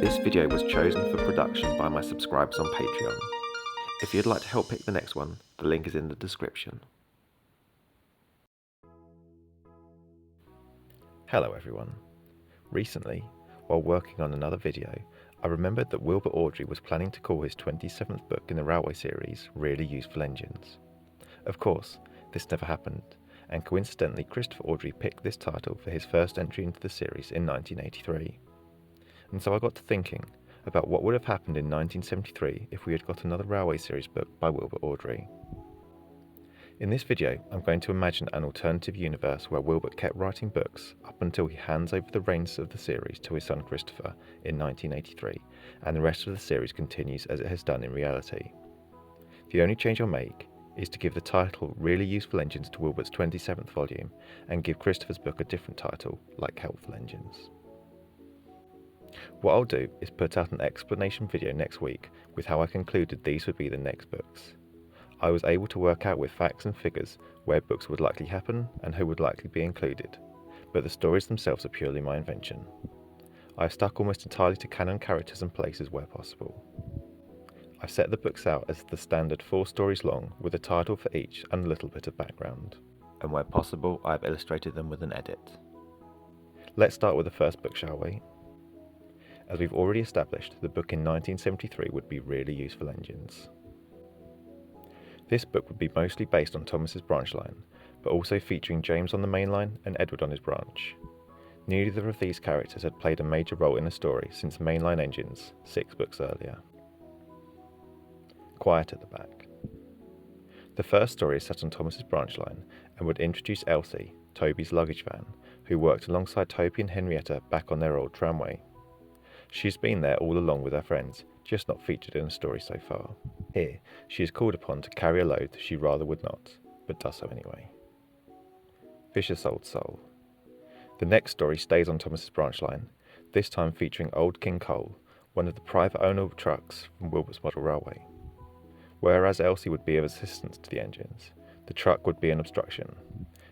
This video was chosen for production by my subscribers on Patreon. If you'd like to help pick the next one, the link is in the description. Hello everyone. Recently, while working on another video, I remembered that Wilbert Awdry was planning to call his 27th book in the Railway series Really Useful Engines. Of course, this never happened, and coincidentally Christopher Awdry picked this title for his first entry into the series in 1983. And so I got to thinking about what would have happened in 1973 if we had got another Railway series book by Wilbert Awdry. In this video, I'm going to imagine an alternative universe where Wilbert kept writing books up until he hands over the reins of the series to his son Christopher in 1983, and the rest of the series continues as it has done in reality. The only change I'll make is to give the title Really Useful Engines to Wilbert's 27th volume, and give Christopher's book a different title, like Helpful Engines. What I'll do is put out an explanation video next week with how I concluded these would be the next books. I was able to work out with facts and figures where books would likely happen and who would likely be included, but the stories themselves are purely my invention. I have stuck almost entirely to canon characters and places where possible. I've set the books out as the standard 4 stories long with a title for each and a little bit of background, and where possible I have illustrated them with an edit. Let's start with the first book, shall we? As we've already established, the book in 1973 would be Really Useful Engines. This book would be mostly based on Thomas's branch line, but also featuring James on the main line and Edward on his branch. Neither of these characters had played a major role in the story since Mainline Engines, 6 books earlier. Quiet at the back. The first story is set on Thomas's branch line and would introduce Elsie, Toby's luggage van, who worked alongside Toby and Henrietta back on their old tramway. She's been there all along with her friends, just not featured in a story so far. Here, she is called upon to carry a load she rather would not, but does so anyway. Vicious Old Soul. The next story stays on Thomas's branch line, this time featuring Old King Cole, one of the private owner of trucks from Wilbert's model railway. Whereas Elsie would be of assistance to the engines, the truck would be an obstruction.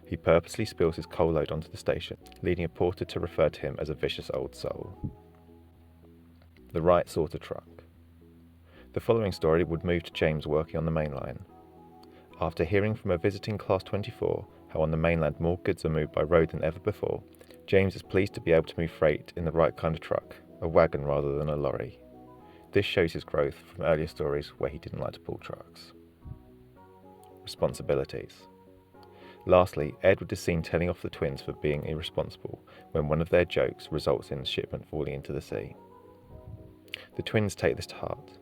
He purposely spills his coal load onto the station, leading a porter to refer to him as a vicious old soul. The right sort of truck. The following story would move to James working on the main line. After hearing from a visiting Class 24 how on the mainland more goods are moved by road than ever before, James is pleased to be able to move freight in the right kind of truck, a wagon rather than a lorry. This shows his growth from earlier stories where he didn't like to pull trucks. Responsibilities. Lastly, Edward is seen telling off the twins for being irresponsible when one of their jokes results in the shipment falling into the sea. The twins take this to heart,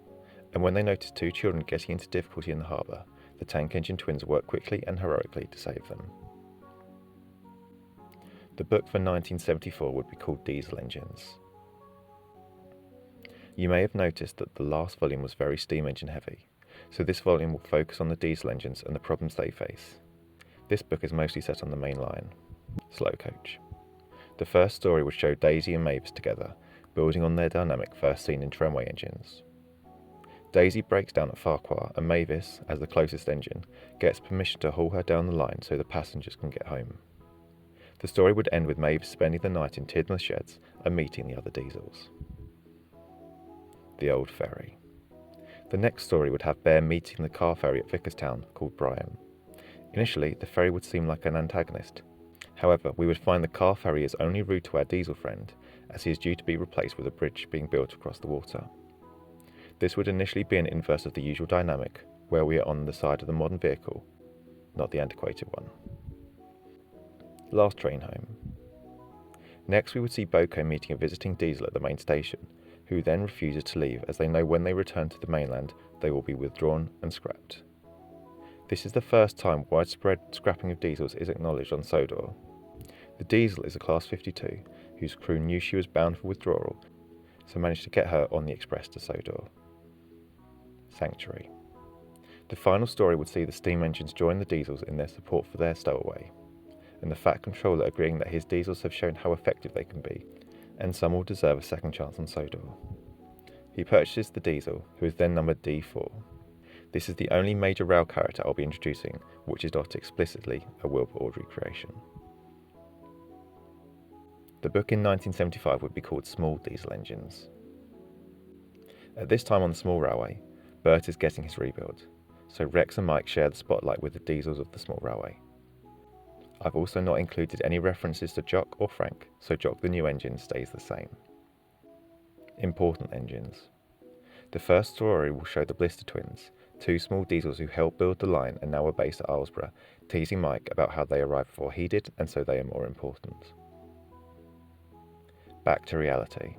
and when they notice 2 children getting into difficulty in the harbour, the tank engine twins work quickly and heroically to save them. The book for 1974 would be called Diesel Engines. You may have noticed that the last volume was very steam engine heavy, so this volume will focus on the diesel engines and the problems they face. This book is mostly set on the main line. Slow coach. The first story would show Daisy and Mavis together, building on their dynamic first seen in Tramway Engines. Daisy breaks down at Farquhar and Mavis, as the closest engine, gets permission to haul her down the line so the passengers can get home. The story would end with Mavis spending the night in Tidmouth sheds and meeting the other diesels. The Old Ferry. The next story would have Bear meeting the car ferry at Vickerstown called Brian. Initially, the ferry would seem like an antagonist. However, we would find the car ferry is only rude to our diesel friend, as he is due to be replaced with a bridge being built across the water. This would initially be an inverse of the usual dynamic, where we are on the side of the modern vehicle, not the antiquated one. Last train home. Next we would see Bygone meeting a visiting diesel at the main station, who then refuses to leave as they know when they return to the mainland they will be withdrawn and scrapped. This is the first time widespread scrapping of diesels is acknowledged on Sodor. The diesel is a Class 52, whose crew knew she was bound for withdrawal, so managed to get her on the express to Sodor. Sanctuary. The final story would see the steam engines join the diesels in their support for their stowaway, and the Fat Controller agreeing that his diesels have shown how effective they can be, and some will deserve a second chance on Sodor. He purchases the diesel, who is then numbered D4. This is the only major rail character I'll be introducing, which is not explicitly a Wilbert Awdry creation. The book in 1975 would be called Small Diesel Engines. At this time on the small railway, Bert is getting his rebuild, so Rex and Mike share the spotlight with the diesels of the small railway. I've also not included any references to Jock or Frank, so Jock the new engine stays the same. Important engines. The first story will show the Blister twins, two small diesels who helped build the line and now are based at Islesborough, teasing Mike about how they arrived before he did and so they are more important. Back to reality.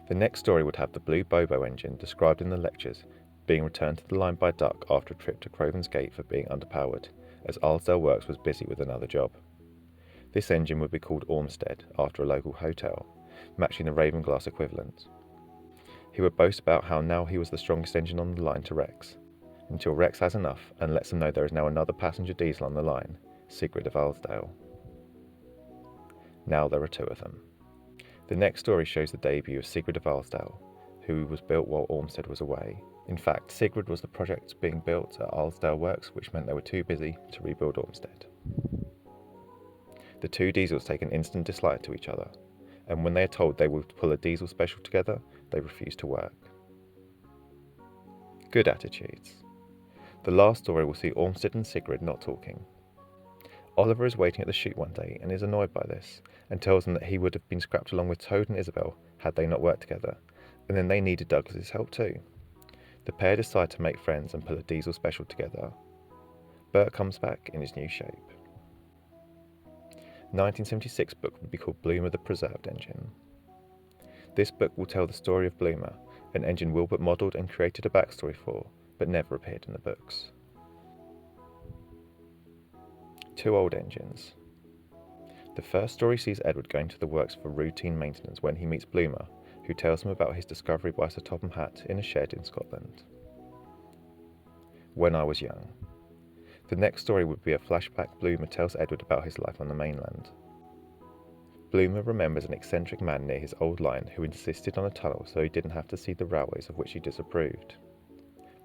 The next story would have the blue Bobo engine described in the lectures being returned to the line by Duck after a trip to Crovan's Gate for being underpowered, as Arlesdale Works was busy with another job. This engine would be called Ormsted after a local hotel, matching the Ravenglass equivalent. He would boast about how now he was the strongest engine on the line to Rex, until Rex has enough and lets them know there is now another passenger diesel on the line, Sigrid of Arlesdale. Now there are two of them. The next story shows the debut of Sigrid of Arlesdale, who was built while Ormsted was away. In fact, Sigrid was the project being built at Arlesdale Works, which meant they were too busy to rebuild Ormsted. The two diesels take an instant dislike to each other, and when they are told they will pull a diesel special together, they refuse to work. Good attitudes. The last story will see Ormsted and Sigrid not talking. Oliver is waiting at the chute one day and is annoyed by this, and tells them that he would have been scrapped along with Toad and Isabel had they not worked together, and then they needed Douglas's help too. The pair decide to make friends and pull a diesel special together. Bert comes back in his new shape. 1976 book would be called Bloomer the Preserved Engine. This book will tell the story of Bloomer, an engine Wilbert modelled and created a backstory for, but never appeared in the books. Two old engines. The first story sees Edward going to the works for routine maintenance when he meets Bloomer, who tells him about his discovery by Sir Topham Hatt in a shed in Scotland. When I was young. The next story would be a flashback. Bloomer tells Edward about his life on the mainland. Bloomer remembers an eccentric man near his old line who insisted on a tunnel so he didn't have to see the railways of which he disapproved.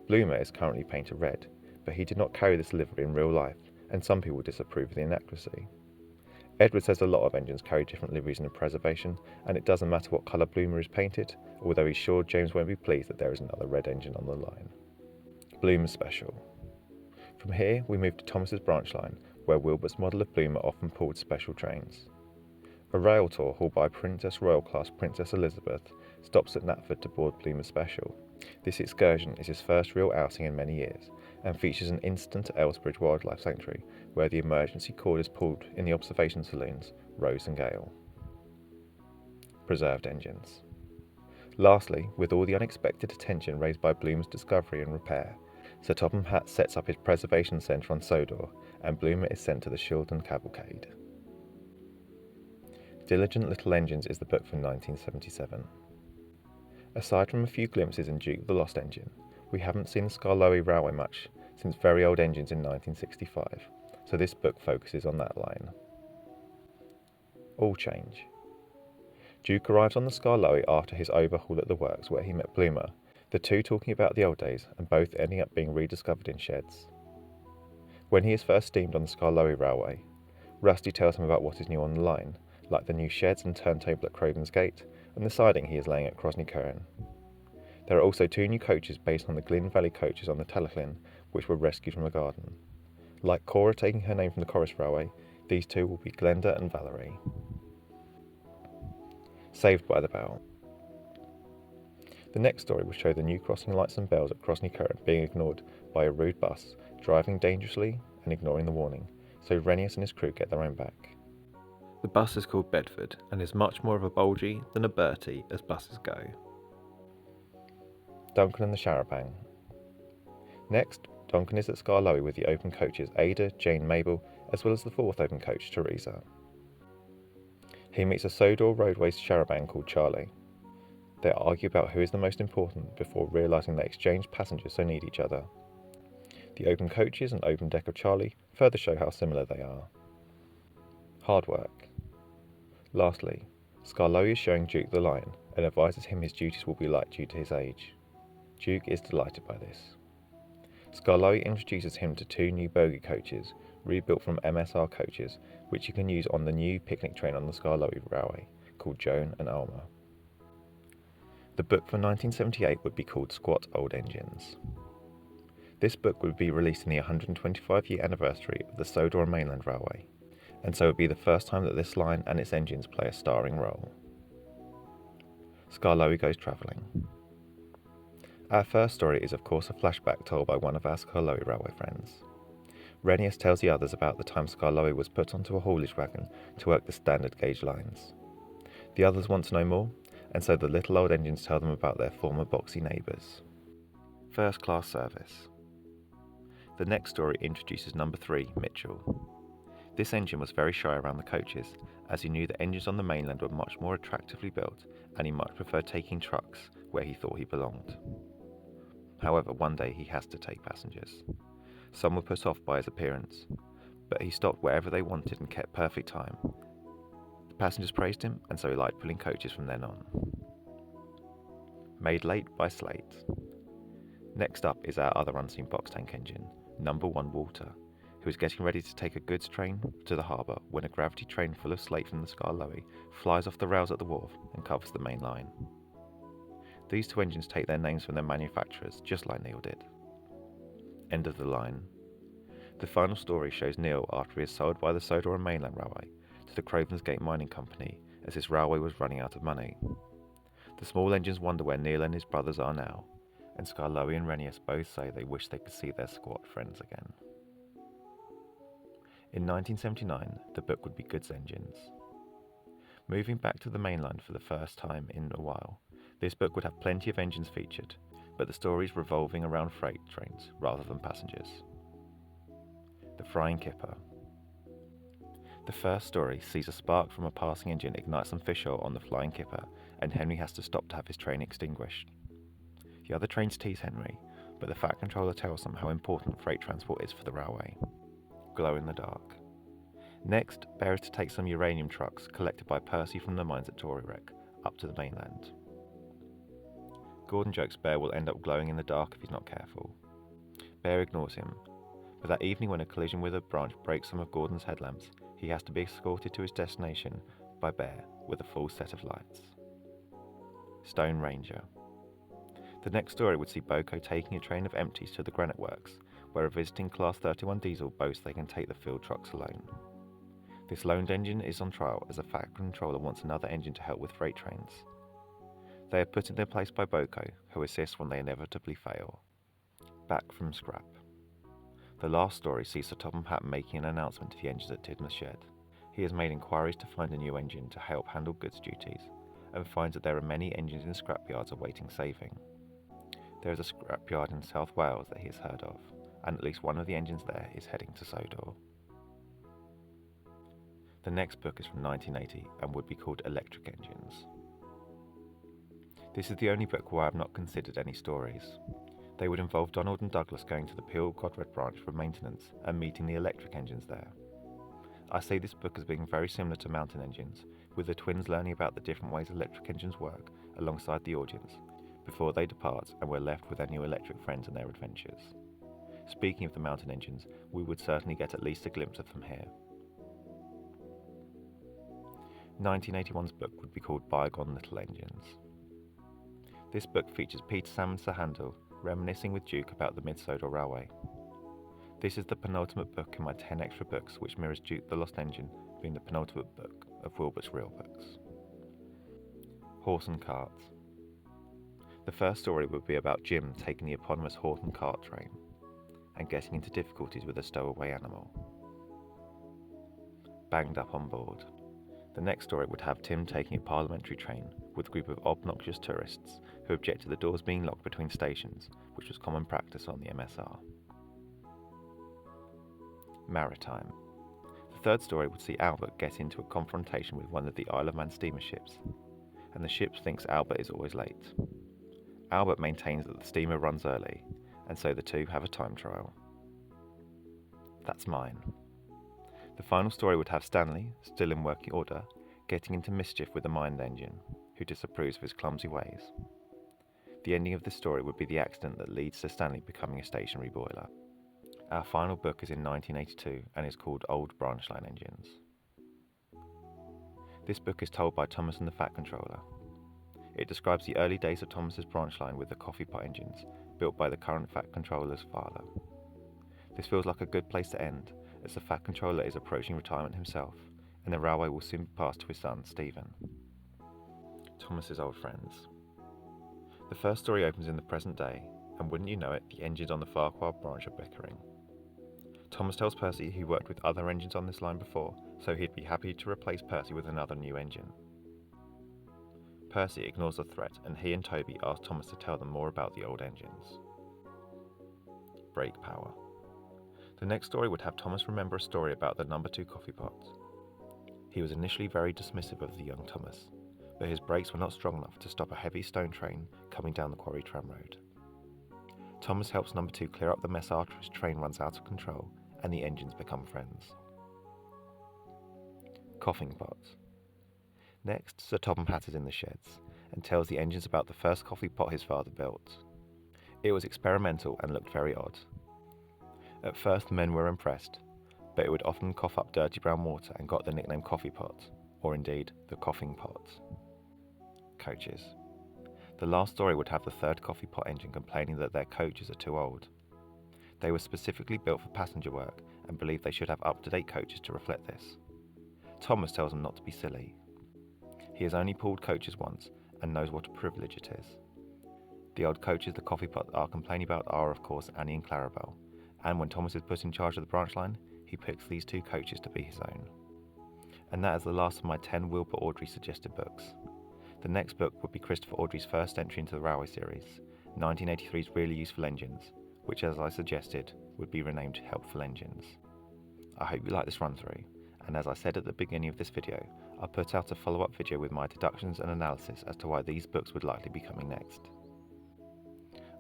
Bloomer is currently painted red, but he did not carry this livery in real life, and some people disapprove of the inaccuracy. Edward says a lot of engines carry different liveries in preservation, and it doesn't matter what colour Bloomer is painted, although he's sure James won't be pleased that there is another red engine on the line. Bloomer Special. From here we move to Thomas's branch line, where Wilbert's model of Bloomer often pulled special trains. A rail tour hauled by Princess Royal class Princess Elizabeth stops at Knapford to board Bloomer Special. This excursion is his first real outing in many years, and features an incident at Elsbridge Wildlife Sanctuary, where the emergency cord is pulled in the observation saloons, Rose and Gale. Preserved engines. Lastly, with all the unexpected attention raised by Bloomer's discovery and repair, Sir Topham Hatt sets up his preservation centre on Sodor, and Bloomer is sent to the Shildon Cavalcade. Diligent Little Engines is the book from 1977. Aside from a few glimpses in Duke of the Lost Engine, we haven't seen the Skarloey Railway much since Very Old Engines in 1965, so this book focuses on that line. All change. Duke arrives on the Skarloey after his overhaul at the works where he met Bloomer, the two talking about the old days and both ending up being rediscovered in sheds. When he is first steamed on the Skarloey Railway, Rusty tells him about what is new on the line, like the new sheds and turntable at Crovan's Gate, and the siding he is laying at Crosney Curran. There are also two new coaches based on the Glyn Valley coaches on the Talaclyn, which were rescued from a garden. Like Cora taking her name from the Corris Railway, these two will be Glenda and Valerie. Saved by the Bell. The next story will show the new crossing lights and bells at Crosney Curran being ignored by a rude bus, driving dangerously and ignoring the warning, so Renius and his crew get their own back. The bus is called Bedford and is much more of a Bolgie than a Bertie as buses go. Duncan and the Charabang. Next, Duncan is at Skarloey with the open coaches Ada, Jane, Mabel, as well as the fourth open coach, Teresa. He meets a Sodor Roadways Charabang called Charlie. They argue about who is the most important before realising they exchange passengers so need each other. The open coaches and open deck of Charlie further show how similar they are. Hard work. Lastly, Skarloey is showing Duke the line and advises him his duties will be light due to his age. Duke is delighted by this. Skarloey introduces him to two new bogie coaches, rebuilt from MSR coaches, which you can use on the new picnic train on the Skarloey Railway, called Joan and Alma. The book for 1978 would be called Squat Old Engines. This book would be released in the 125-year anniversary of the Sodor Mainland Railway, and so it would be the first time that this line and its engines play a starring role. Skarloey Goes Travelling. Our first story is of course a flashback told by one of our Skarloey railway friends. Rennius tells the others about the time Skarloey was put onto a haulage wagon to work the standard gauge lines. The others want to know more, and so the little old engines tell them about their former boxy neighbours. First class service. The next story introduces number 3, Mitchell. This engine was very shy around the coaches, as he knew that engines on the mainland were much more attractively built, and he much preferred taking trucks where he thought he belonged. However, one day he has to take passengers. Some were put off by his appearance, but he stopped wherever they wanted and kept perfect time. The passengers praised him, and so he liked pulling coaches from then on. Made late by Slate. Next up is our other unseen box tank engine, number 1 Walter, who is getting ready to take a goods train to the harbour when a gravity train full of slate from the Skarloey flies off the rails at the wharf and covers the main line. These 2 engines take their names from their manufacturers, just like Neil did. End of the line. The final story shows Neil after he is sold by the Sodor and Mainland Railway to the Crovensgate Mining Company as his railway was running out of money. The small engines wonder where Neil and his brothers are now, and Skarloey and Rennius both say they wish they could see their squat friends again. In 1979, the book would be Goods Engines. Moving back to the mainline for the first time in a while, this book would have plenty of engines featured, but the stories revolving around freight trains rather than passengers. The Frying Kipper. The first story sees a spark from a passing engine ignite some fish oil on the Flying Kipper, and Henry has to stop to have his train extinguished. The other trains tease Henry, but the Fat Controller tells them how important freight transport is for the railway. Glow in the dark. Next, Bear is to take some uranium trucks collected by Percy from the mines at Tory Wreck up to the mainland. Gordon jokes Bear will end up glowing in the dark if he's not careful. Bear ignores him, but that evening when a collision with a branch breaks some of Gordon's headlamps, he has to be escorted to his destination by Bear with a full set of lights. Stone Ranger. The next story would see Boko taking a train of empties to the Granite Works, where a visiting Class 31 diesel boasts they can take the field trucks alone. This loaned engine is on trial as a Fat Controller wants another engine to help with freight trains. They are put in their place by Boko, who assists when they inevitably fail. Back from scrap. The last story sees Sir Topham Hatt making an announcement to the engines at Tidmouth Shed. He has made inquiries to find a new engine to help handle goods duties, and finds that there are many engines in scrapyards awaiting saving. There is a scrapyard in South Wales that he has heard of, and at least one of the engines there is heading to Sodor. The next book is from 1980 and would be called Electric Engines. This is the only book where I have not considered any stories. They would involve Donald and Douglas going to the Peel Godred branch for maintenance and meeting the electric engines there. I see this book as being very similar to Mountain Engines, with the twins learning about the different ways electric engines work alongside the audience, before they depart and we're left with their new electric friends and their adventures. Speaking of the Mountain Engines, we would certainly get at least a glimpse of them here. 1981's book would be called Bygone Little Engines. This book features Peter Sam and Sir Handel reminiscing with Duke about the Mid-Sodor Railway. This is the penultimate book in my 10 extra books, which mirrors Duke the Lost Engine being the penultimate book of Wilbert's real books. Horse and Cart. The first story would be about Jim taking the eponymous horse and cart train and getting into difficulties with a stowaway animal. Banged up on board. The next story would have Tim taking a parliamentary train with a group of obnoxious tourists who object to the doors being locked between stations, which was common practice on the MSR. Maritime. The third story would see Albert get into a confrontation with one of the Isle of Man steamer ships, and the ship thinks Albert is always late. Albert maintains that the steamer runs early, and so the two have a time trial. That's mine. The final story would have Stanley, still in working order, getting into mischief with the mined engine, who disapproves of his clumsy ways. The ending of this story would be the accident that leads to Stanley becoming a stationary boiler. Our final book is in 1982 and is called Old Branch Line Engines. This book is told by Thomas and the Fat Controller. It describes the early days of Thomas's branch line with the coffee pot engines, built by the current Fat Controller's father. This feels like a good place to end, as the Fat Controller is approaching retirement himself, and the railway will soon be passed to his son, Stephen. Thomas's old friends. The first story opens in the present day, and wouldn't you know it, the engines on the Farquhar branch are bickering. Thomas tells Percy he worked with other engines on this line before, so he'd be happy to replace Percy with another new engine. Percy ignores the threat, and he and Toby ask Thomas to tell them more about the old engines. Brake power. The next story would have Thomas remember a story about the number 2 coffee pot. He was initially very dismissive of the young Thomas, but his brakes were not strong enough to stop a heavy stone train coming down the quarry tram road. Thomas helps number 2 clear up the mess after his train runs out of control, and the engines become friends. Coughing pot. Next, Sir Topham Hatt is in the sheds, and tells the engines about the first coffee pot his father built. It was experimental and looked very odd. At first the men were impressed, but it would often cough up dirty brown water and got the nickname coffee pot, or indeed the coughing pot. Coaches. The last story would have the third coffee pot engine complaining that their coaches are too old. They were specifically built for passenger work and believed they should have up-to-date coaches to reflect this. Thomas tells them not to be silly. He has only pulled coaches once and knows what a privilege it is. The old coaches the coffee pot are complaining about are of course Annie and Clarabel, and when Thomas is put in charge of the branch line, he picks these 2 coaches to be his own. And that is the last of my 10 Wilbert Awdry suggested books. The next book would be Christopher Awdry's first entry into the Railway series, 1983's Really Useful Engines, which as I suggested, would be renamed Helpful Engines. I hope you like this run through, and as I said at the beginning of this video, I'll put out a follow-up video with my deductions and analysis as to why these books would likely be coming next.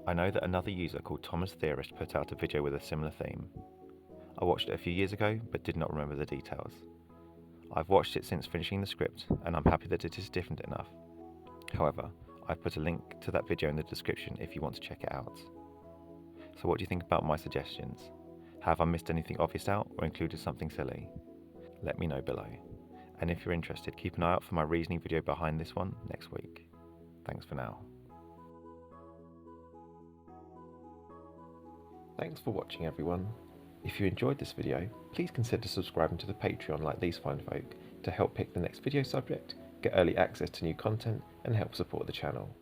I know that another user called Thomas Theorist put out a video with a similar theme. I watched it a few years ago, but did not remember the details. I've watched it since finishing the script, and I'm happy that it is different enough. However, I've put a link to that video in the description if you want to check it out. So what do you think about my suggestions? Have I missed anything obvious out or included something silly? Let me know below. And if you're interested, keep an eye out for my reasoning video behind this one next week. Thanks for now. Thanks for watching everyone. If you enjoyed this video, please consider subscribing to the Patreon like these fine folk to help pick the next video subject, get early access to new content and help support the channel.